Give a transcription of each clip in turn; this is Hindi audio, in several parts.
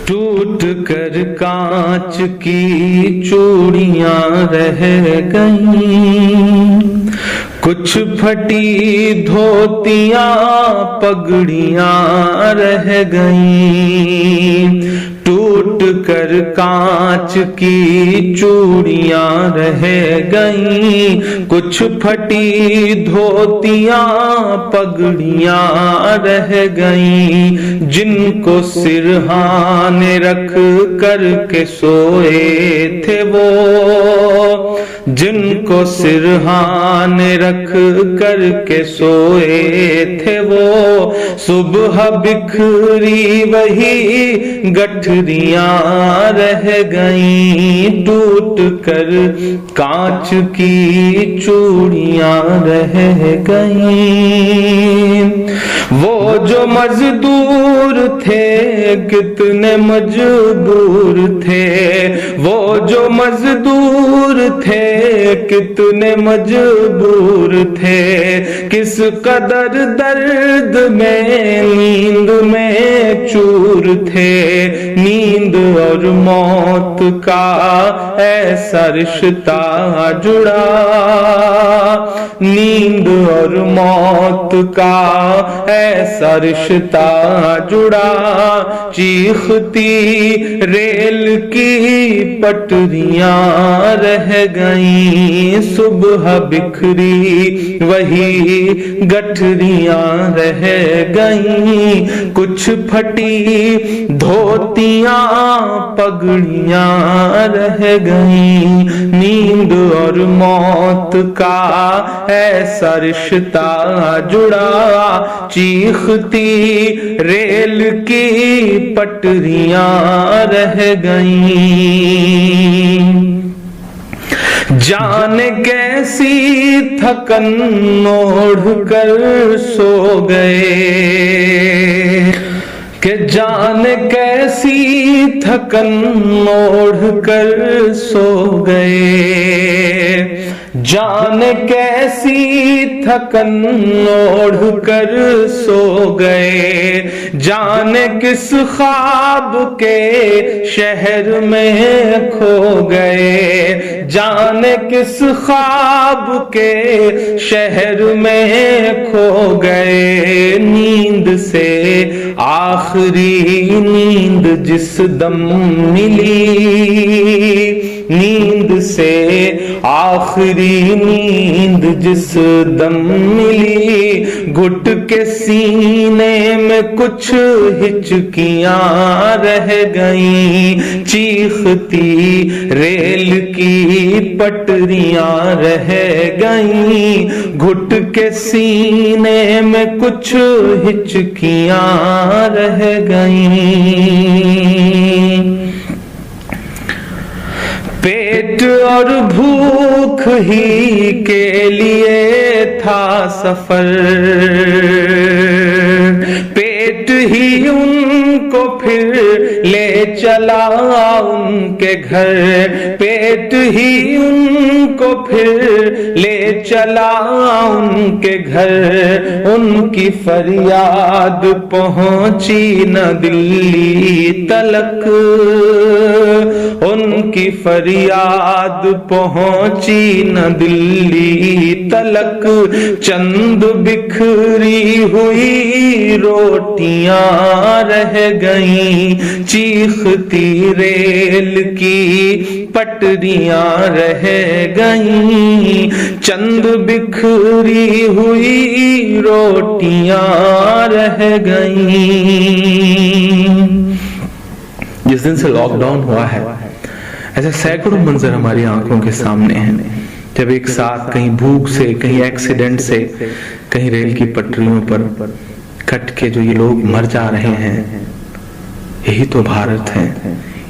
टूट कर कांच की चूड़ियां रह गईं, कुछ फटी धोतियां पगड़ियां रह गईं। टूट कर कांच की चूड़ियां रह गईं, कुछ फटी धोतियां पगड़ियां रह गईं। जिनको सिरहाने रख कर के सोए थे वो, जिनको सिरहाने रख कर के सोए थे वो, सुबह बिखरी वही गठरियां रह गईं। टूट कर कांच की चूड़ियां रह गईं। वो जो मजदूर थे कितने मजबूर थे, वो जो मजदूर थे कितने मजबूर थे। किस कदर दर्द में नींद में चूर थे। नींद और मौत का ऐसा रिश्ता जुड़ा, नींद और मौत का ऐसा रिश्ता जुड़ा। चीखती रेल की पटरियां रह गईं, सुबह बिखरी वही गठरियां रह गईं। कुछ फटी धोतियां पगड़ियां रह गईं। नींद और मौत का ऐसा रिश्ता जुड़ा। चीखती रेल की पटरियां रह गईं। जाने कैसी थकन ओढ़ कर सो गए, कि जाने कैसी थकन ओढ़ कर सो गए। जाने कैसी थकन ओढ़ कर सो गए। जाने किस ख्वाब के शहर में खो गए। जाने किस ख्वाब के शहर में खो गए। नींद से आखिरी नींद जिस दम मिली, नींद से आखिरी नींद जिस दम मिली। घुट के सीने में कुछ हिचकियां रह गईं। चीखती रेल की पटरियां रह गईं। घुट के सीने में कुछ हिचकियां रह गईं। पेट और भूख ही के लिए था सफर, पेट ही उनको फिर ले चला उनके घर। पेट ही उनको फिर ले चला उनके घर। उनकी फरियाद पहुंची न दिल्ली तलक, उनकी फरियाद पहुंची न दिल्ली तलक। चंद बिखरी हुई रोटियां रह गईं। चीखती रेल की पटरियां रह गईं। चंद बिखरी हुई रोटियां रह गईं। जिस दिन से लॉकडाउन हुआ है, ऐसे सैकड़ों मंजर हमारी आंखों के सामने हैं। जब एक साथ कहीं भूख से, कहीं एक्सीडेंट से, कहीं रेल की पटरियों पर कट के जो ये लोग मर जा रहे हैं, यही तो भारत है।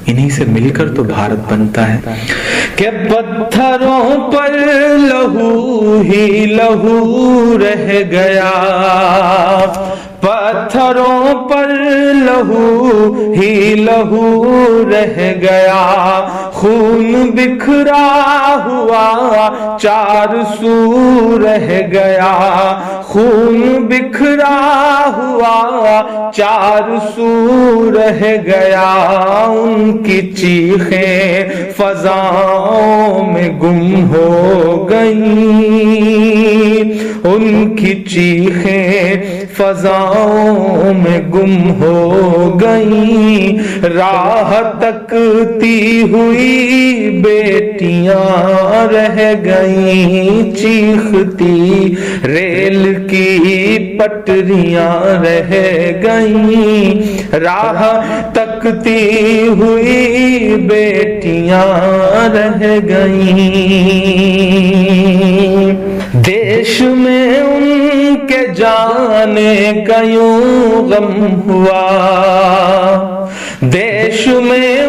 इन्हीं से मिलकर तो भारत बनता है। कि पत्थरों पर लहू ही लहू रह गया, पत्थरों पर लहू ही लहू रह गया, खून बिखरा हुआ चार सू रह गया, खून बिखरा हुआ चार सू रह गया। उनकी चीखें फजाओं में गुम हो गई, उनकी चीखें फजाओं में गुम हो गई। राह तकती हुई बेटियां रह गई, चीखती रेल की पटरियां रह गई। राह तकती हुई बेटियां रह गई। देश में उनके जाने का यूं गम हुआ, देश में